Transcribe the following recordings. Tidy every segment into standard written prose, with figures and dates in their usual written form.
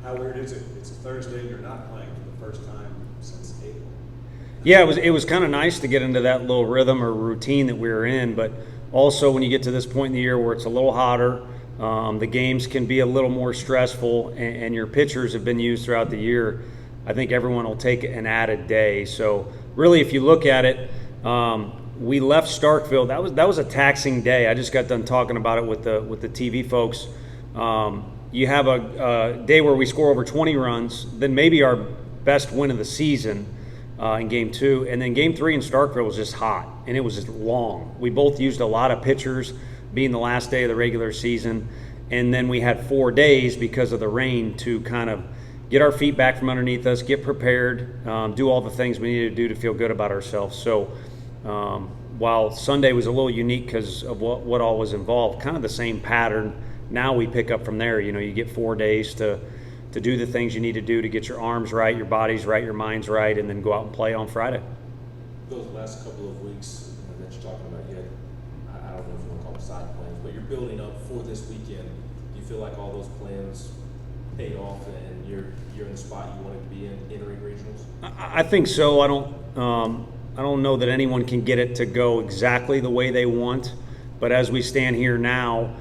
How weird is it? It's a Thursday, you're not playing for the first time since April. Yeah, it was kind of nice to get into that little rhythm or routine that we were in, but also when you get to this point in the year where it's a little hotter, the games can be a little more stressful, and your pitchers have been used throughout the year. I think everyone will take an added day. So really, if you look at it, we left Starkville. That was a taxing day. I just got done talking about it with the TV folks. You have a day where we score over 20 runs, then maybe our best win of the season in Game 2, and then Game 3 in Starkville was just hot, and it was just long. We both used a lot of pitchers, being the last day of the regular season, and then we had 4 days because of the rain to kind of get our feet back from underneath us, get prepared, do all the things we needed to do to feel good about ourselves. So while Sunday was a little unique because of what all was involved, kind of the same pattern. Now we pick up from there. You know, you get 4 days to do the things you need to do to get your arms right, your body's right, your mind's right, and then go out and play on Friday. Those last couple of weeks that you're talking about, yet I don't know if you want to call them side plans, but you're building up for this weekend. Do you feel like all those plans paid off and you're in the spot you wanted to be in entering regionals? I think so. I don't know that anyone can get it to go exactly the way they want, but as we stand here now,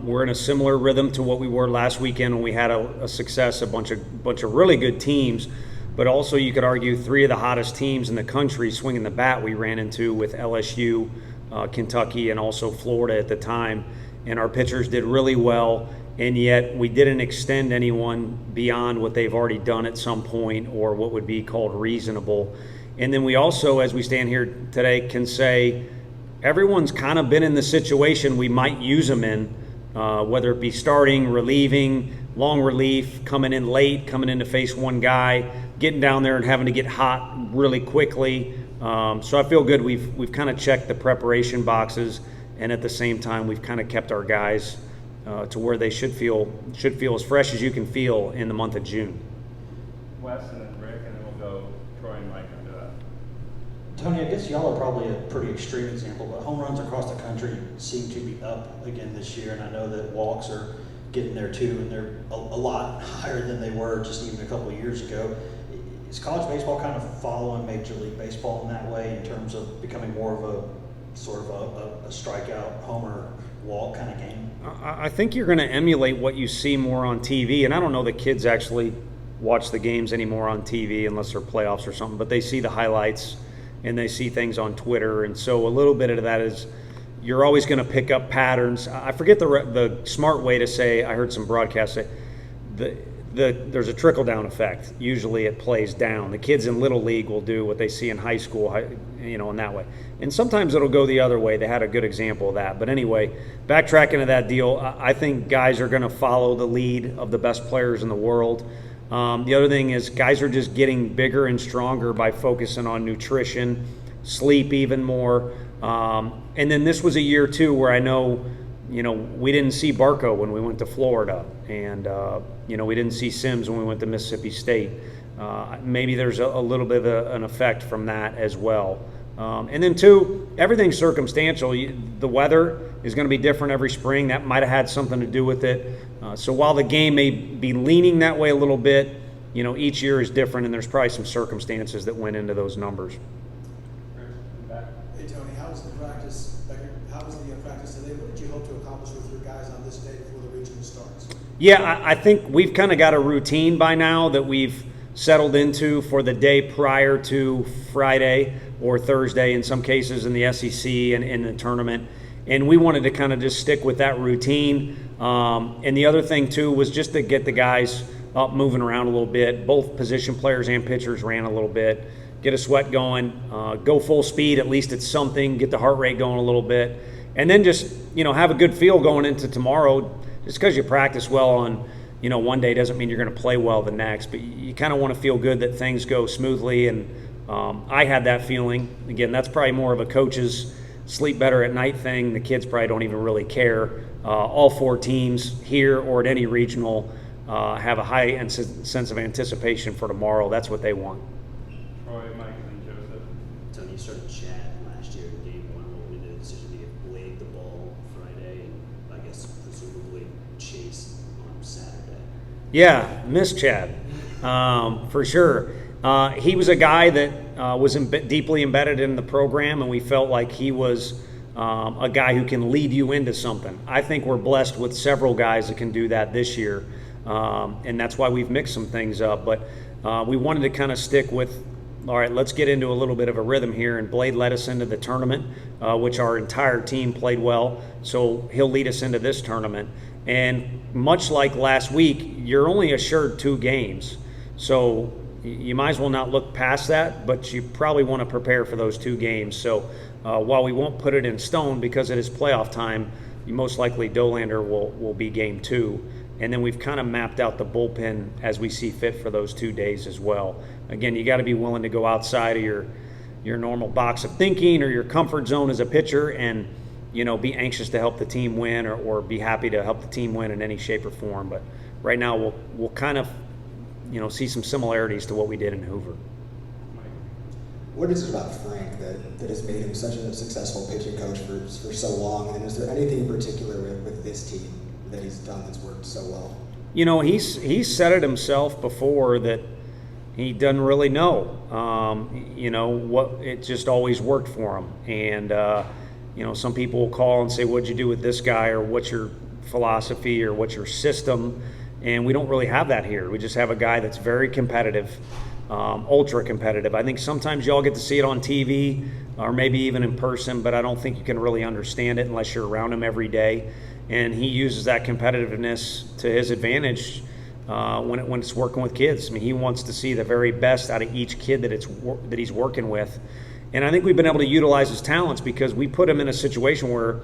we're in a similar rhythm to what we were last weekend when we had a success, a bunch of really good teams, but also you could argue 3 of the hottest teams in the country swinging the bat we ran into with LSU, Kentucky, and also Florida at the time, and our pitchers did really well, and yet we didn't extend anyone beyond what they've already done at some point or what would be called reasonable. And then we also, as we stand here today, can say everyone's kind of been in the situation we might use them in, whether it be starting, relieving, long relief, coming in late, coming in to face one guy, getting down there and having to get hot really quickly. So I feel good. We've kind of checked the preparation boxes, and at the same time, we've kind of kept our guys to where they should feel as fresh as you can feel in the month of June. Wes and then Rick, and then we'll go Troy and Mike after that. Tony, I guess y'all are probably a pretty extreme example, but home runs across the country seem to be up again this year, and I know that walks are getting there too, and they're a lot higher than they were just even a couple of years ago. Is college baseball kind of following Major League Baseball in that way in terms of becoming more of a sort of a strikeout, homer, walk kind of game? I think you're going to emulate what you see more on TV, and I don't know that kids actually watch the games anymore on TV unless they're playoffs or something, but they see the highlights and they see things on Twitter, and so a little bit of that is you're always going to pick up patterns. I forget the smart way to say, I heard some broadcasts say, there's a trickle-down effect. Usually it plays down. The kids in Little League will do what they see in high school, in that way. And sometimes it'll go the other way. They had a good example of that. But anyway, backtracking to that deal, I think guys are going to follow the lead of the best players in the world. The other thing is guys are just getting bigger and stronger by focusing on nutrition, sleep even more. And then this was a year, too, where I know, we didn't see Barco when we went to Florida. And, we didn't see Sims when we went to Mississippi State. Maybe there's a little bit of an effect from that as well. And then, 2, everything's circumstantial. The weather is going to be different every spring. That might have had something to do with it. So while the game may be leaning that way a little bit, each year is different, and there's probably some circumstances that went into those numbers. Hey, Tony, how was the practice? How was the practice today? What did you hope to accomplish with your guys on this day before the regional starts? Yeah, I think we've kind of got a routine by now that we've settled into for the day prior to Friday or Thursday in some cases in the SEC and in the tournament. And we wanted to kind of just stick with that routine. And the other thing, too, was just to get the guys up moving around a little bit. Both position players and pitchers ran a little bit. Get a sweat going, go full speed, at least it's something, get the heart rate going a little bit. And then just, have a good feel going into tomorrow. Just because you practice well on, one day doesn't mean you're going to play well the next. But you kind of want to feel good that things go smoothly. And I had that feeling. Again, that's probably more of a coach's sleep better at night thing. The kids probably don't even really care. All 4 teams here or at any regional have a high sense of anticipation for tomorrow. That's what they want. Troy, Mike, and then Joseph. Tony, you started Chad last year in Game 1 when we made a decision to get Blade the ball Friday and I guess presumably Chase on Saturday. Yeah, miss Chad, for sure. He was a guy that was deeply embedded in the program, and we felt like he was a guy who can lead you into something. I think we're blessed with several guys that can do that this year, and that's why we've mixed some things up. But we wanted to kind of stick with, all right, let's get into a little bit of a rhythm here, and Blade led us into the tournament, which our entire team played well, so he'll lead us into this tournament. And much like last week, you're only assured 2 games, so you might as well not look past that, but you probably want to prepare for those 2 games. So while we won't put it in stone because it is playoff time, most likely Dolander will be game 2. And then we've kind of mapped out the bullpen as we see fit for those 2 days as well. Again, you got to be willing to go outside of your normal box of thinking or your comfort zone as a pitcher, and be anxious to help the team win or be happy to help the team win in any shape or form. But right now we'll kind of see some similarities to what we did in Hoover. What is it about Frank that has made him such a successful pitching coach for so long? And is there anything in particular with this team that he's done that's worked so well? He's said it himself before that he doesn't really know. What it just always worked for him. And some people will call and say, "What'd you do with this guy?" or "What's your philosophy?" or "What's your system?" And we don't really have that here. We just have a guy that's very competitive, ultra competitive. I think sometimes y'all get to see it on TV or maybe even in person, but I don't think you can really understand it unless you're around him every day. And he uses that competitiveness to his advantage when it's working with kids. I mean, he wants to see the very best out of each kid that he's working with. And I think we've been able to utilize his talents because we put him in a situation where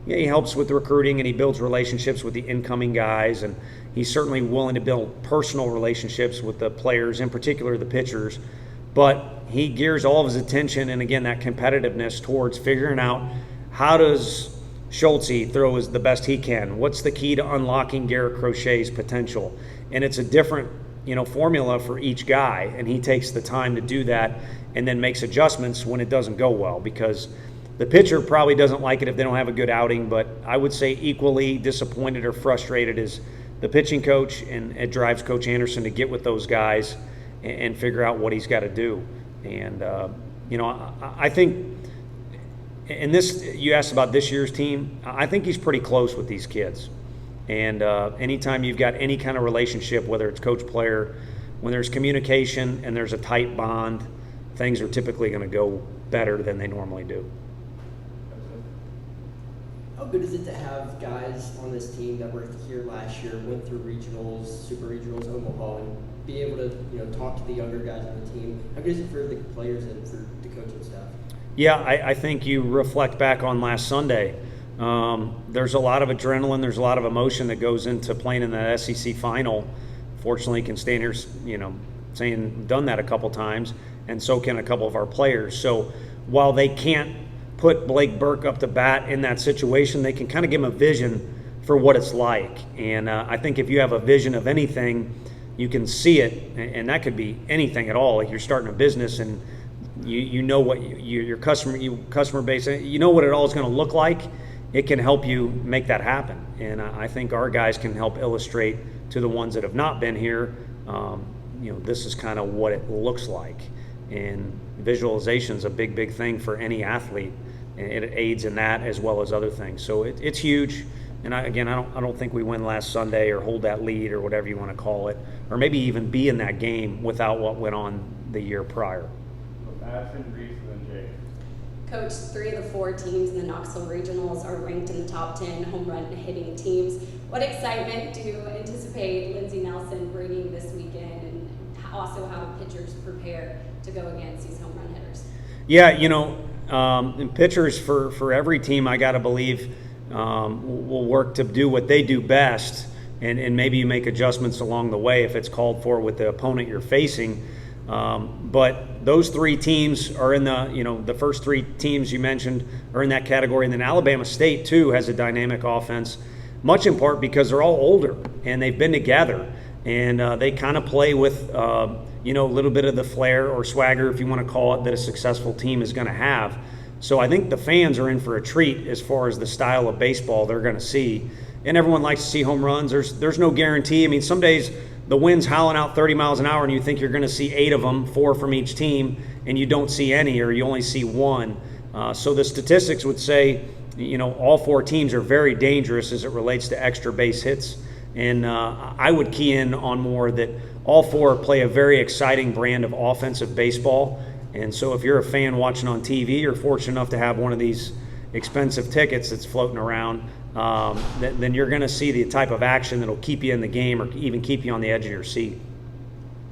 he helps with recruiting and he builds relationships with the incoming guys, and he's certainly willing to build personal relationships with the players, in particular the pitchers. But he gears all of his attention and, again, that competitiveness towards figuring out how does Schultze throw as the best he can. What's the key to unlocking Garrett Crochet's potential? And it's a different formula for each guy, and he takes the time to do that and then makes adjustments when it doesn't go well, because the pitcher probably doesn't like it if they don't have a good outing, but I would say equally disappointed or frustrated is the pitching coach, and it drives Coach Anderson to get with those guys and figure out what he's got to do. And I think, and this, you asked about this year's team, I think he's pretty close with these kids. And anytime you've got any kind of relationship, whether it's coach-player, when there's communication and there's a tight bond, things are typically going to go better than they normally do. How good is it to have guys on this team that were here last year, went through regionals, super regionals, Omaha, and be able to talk to the younger guys on the team? How good is it for the players and for the coaching staff? Yeah, I think you reflect back on last Sunday. There's a lot of adrenaline, there's a lot of emotion that goes into playing in that SEC final. Fortunately, can stand here, saying done that a couple times, and so can a couple of our players. So while they can't put Blake Burke up to bat in that situation, they can kind of give him a vision for what it's like. And I think if you have a vision of anything, you can see it, and that could be anything at all. Like you're starting a business and you know what your customer base, you know what it all is going to look like. It can help you make that happen. And I think our guys can help illustrate to the ones that have not been here, this is kind of what it looks like. And visualization is a big, big thing for any athlete. And it aids in that as well as other things. So it's huge. And I don't think we win last Sunday or hold that lead or whatever you want to call it, or maybe even be in that game without what went on the year prior. Madison, Reese, and then Jake. Coach, 3 of the 4 teams in the Knoxville Regionals are ranked in the top 10 home run hitting teams. What excitement do you anticipate Lindsey Nelson bringing this weekend, and also how do pitchers prepare to go against these home run hitters? Yeah, pitchers for every team, I got to believe, will work to do what they do best, and maybe you make adjustments along the way if it's called for with the opponent you're facing. But those 3 teams are in the first 3 teams you mentioned are in that category. And then Alabama State, too, has a dynamic offense, much in part because they're all older and they've been together. And they kind of play with, a little bit of the flair or swagger, if you want to call it, that a successful team is going to have. So I think the fans are in for a treat as far as the style of baseball they're going to see. And everyone likes to see home runs. There's no guarantee. I mean, some days the wind's howling out 30 miles an hour and you think you're going to see 8 of them, 4 from each team, and you don't see any, or you only see 1. So the statistics would say, all 4 teams are very dangerous as it relates to extra base hits. And I would key in on more that all 4 play a very exciting brand of offensive baseball. And so if you're a fan watching on TV, you're fortunate enough to have one of these expensive tickets that's floating around, then you're going to see the type of action that'll keep you in the game or even keep you on the edge of your seat.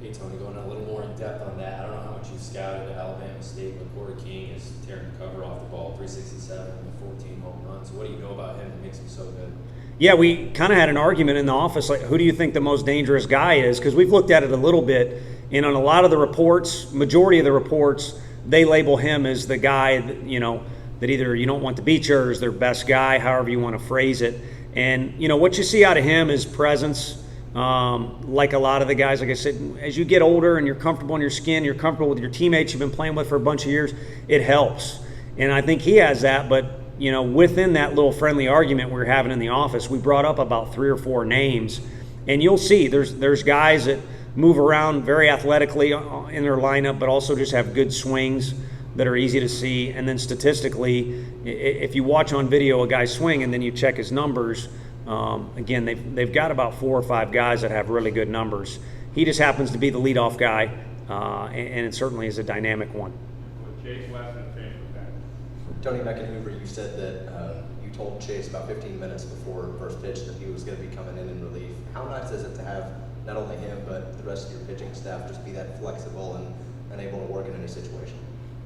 Hey, Tony, going a little more in depth on that, I don't know how much you've scouted at Alabama State, but Porter King is tearing the cover off the ball, 367 with 14 home runs. What do you know about him that makes him so good? Yeah, we kind of had an argument in the office, like, who do you think the most dangerous guy is? Because we've looked at it a little bit, and on a lot of the reports, majority of the reports, they label him as the guy that, that either you don't want to beat you or is their best guy, however you want to phrase it. And, what you see out of him is presence. Like a lot of the guys, like I said, as you get older and you're comfortable in your skin, you're comfortable with your teammates you've been playing with for a bunch of years, it helps. And I think he has that, but within that little friendly argument we were having in the office, we brought up about 3 or 4 names, and you'll see there's guys that move around very athletically in their lineup, but also just have good swings that are easy to see. And then statistically, if you watch on video a guy swing and then you check his numbers, again, they've got about 4 or 5 guys that have really good numbers. He just happens to be the leadoff guy, and it certainly is a dynamic one. With Chase Weston, change with that. Tony Meckenhoover, you said that you told Chase about 15 minutes before first pitch that he was going to be coming in relief. How nice is it to have not only him but the rest of your pitching staff just be that flexible and able to work in any situation?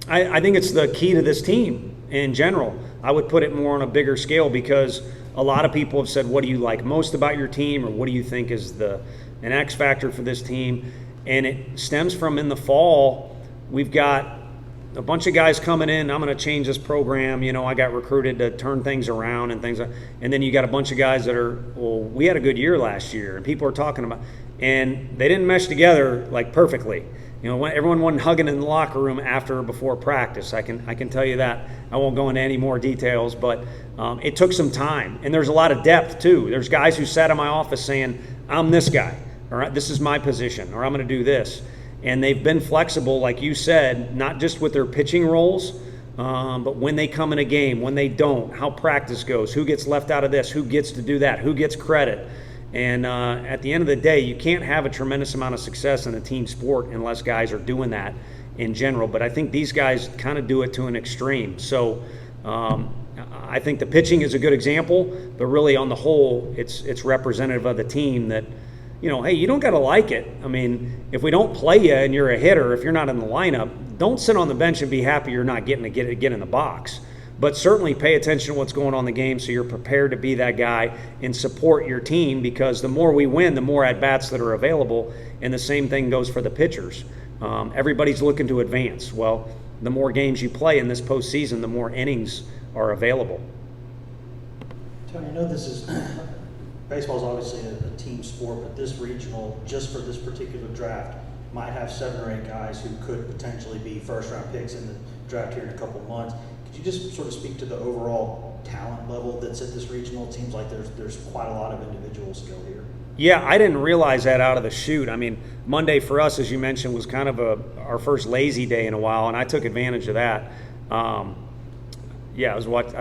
I think it's the key to this team in general. I would put it more on a bigger scale because a lot of people have said, what do you like most about your team, or what do you think is an X factor for this team? And it stems from in the fall, we've got a bunch of guys coming in. I'm going to change this program. I got recruited to turn things around and things. And then you got a bunch of guys that are, we had a good year last year, and people are talking about, and they didn't mesh together like perfectly. Everyone wasn't hugging in the locker room after or before practice. I can tell you that. I won't go into any more details, but it took some time. And there's a lot of depth, too. There's guys who sat in my office saying, I'm this guy, all right, this is my position, or I'm going to do this. And they've been flexible, like you said, not just with their pitching roles, but when they come in a game, when they don't, how practice goes, who gets left out of this, who gets to do that, who gets credit. And at the end of the day, you can't have a tremendous amount of success in a team sport unless guys are doing that in general. But I think these guys kind of do it to an extreme. So I think the pitching is a good example, but really on the whole, it's representative of the team that, hey, you don't got to like it. I mean, if we don't play you and you're a hitter, if you're not in the lineup, don't sit on the bench and be happy you're not getting to get in the box. But certainly pay attention to what's going on in the game so you're prepared to be that guy and support your team, because the more we win, the more at-bats that are available, and the same thing goes for the pitchers. Everybody's looking to advance. Well, the more games you play in this postseason, the more innings are available. Tony, I know this is baseball is obviously a team sport, but this regional, just for this particular draft, might have 7 or 8 guys who could potentially be first-round picks in the draft here in a couple months. Could you just sort of speak to the overall talent level that's at this regional? It seems like there's quite a lot of individual skill here. Yeah, I didn't realize that out of the chute. I mean, Monday for us, as you mentioned, was kind of our first lazy day in a while, and I took advantage of that. I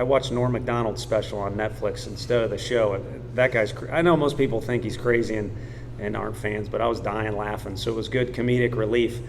watched Norm Macdonald's special on Netflix instead of the show. That guy's I know most people think he's crazy and aren't fans, but I was dying laughing, so it was good comedic relief.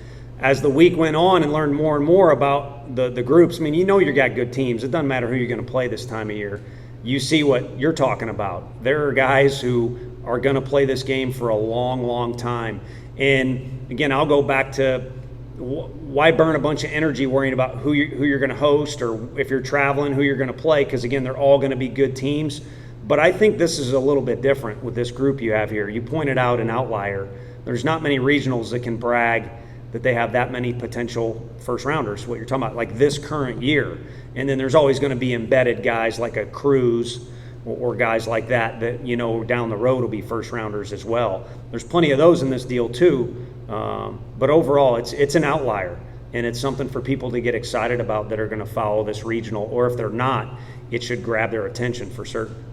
As the week went on and learned more and more about the groups, I mean, you got good teams. It doesn't matter who you're going to play this time of year. You see what you're talking about. There are guys who are going to play this game for a long, long time. And, again, I'll go back to why burn a bunch of energy worrying about who you're going to host, or if you're traveling, who you're going to play, because, again, they're all going to be good teams. But I think this is a little bit different with this group you have here. You pointed out an outlier. There's not many regionals that can brag that they have that many potential first-rounders, what you're talking about, like this current year. And then there's always going to be embedded guys like a Cruz or guys like that down the road will be first-rounders as well. There's plenty of those in this deal too. But overall, it's an outlier, and it's something for people to get excited about that are going to follow this regional. Or if they're not, it should grab their attention for certain.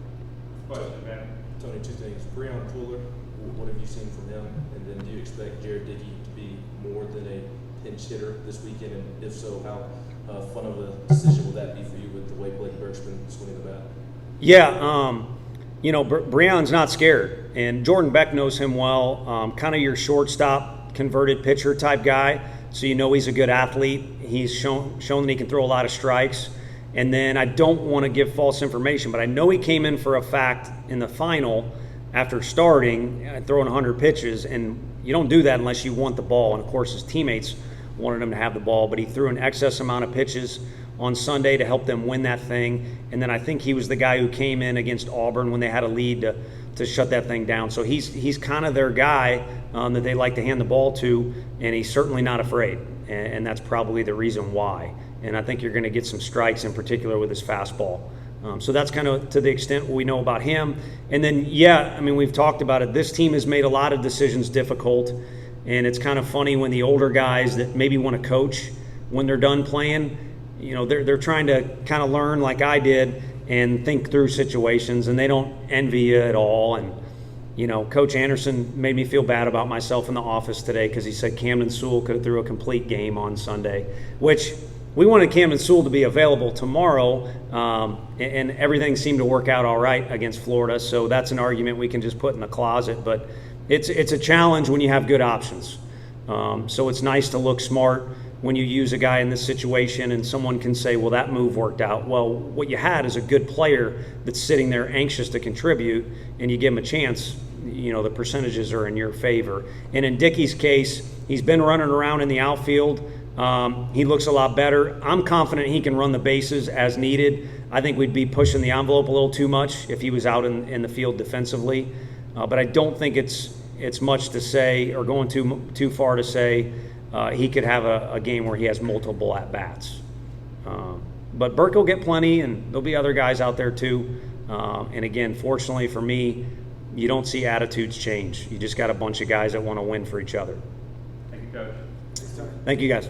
Question, man. Tony, 2 things. Breon Fuller, what have you seen from him? And expect Jared Dickey to be more than a pinch hitter this weekend? And if so, how fun of a decision will that be for you with the way Blake Bergman swinging the bat? Yeah, Breon's not scared, and Jordan Beck knows him well. Kind of your shortstop, converted pitcher type guy, so he's a good athlete. He's shown that he can throw a lot of strikes. And then I don't want to give false information, but I know he came in for a fact in the final after starting, throwing 100 pitches, and you don't do that unless you want the ball. And of course, his teammates wanted him to have the ball, but he threw an excess amount of pitches on Sunday to help them win that thing. And then I think he was the guy who came in against Auburn when they had a lead to shut that thing down. So he's kind of their guy that they like to hand the ball to, and he's certainly not afraid. And that's probably the reason why. And I think you're going to get some strikes in particular with his fastball. So that's kind of to the extent we know about him. And then, we've talked about it. This team has made a lot of decisions difficult. And it's kind of funny when the older guys that maybe want to coach, when they're done playing, they're trying to kind of learn like I did and think through situations, and they don't envy you at all. And, Coach Anderson made me feel bad about myself in the office today because he said Camden Sewell could have threw a complete game on Sunday, which we wanted Camden Sewell to be available tomorrow, and everything seemed to work out all right against Florida. So that's an argument we can just put in the closet. But it's a challenge when you have good options. So it's nice to look smart when you use a guy in this situation and someone can say, well, that move worked out. Well, what you had is a good player that's sitting there anxious to contribute, and you give him a chance, the percentages are in your favor. And in Dickey's case, he's been running around in the outfield. He looks a lot better. I'm confident he can run the bases as needed. I think we'd be pushing the envelope a little too much if he was out in the field defensively. But I don't think it's much to say, or going too far to say he could have a game where he has multiple at-bats. But Burke will get plenty, and there'll be other guys out there too. And again, fortunately for me, you don't see attitudes change. You just got a bunch of guys that want to win for each other. Thank you, Coach. Thank you, guys.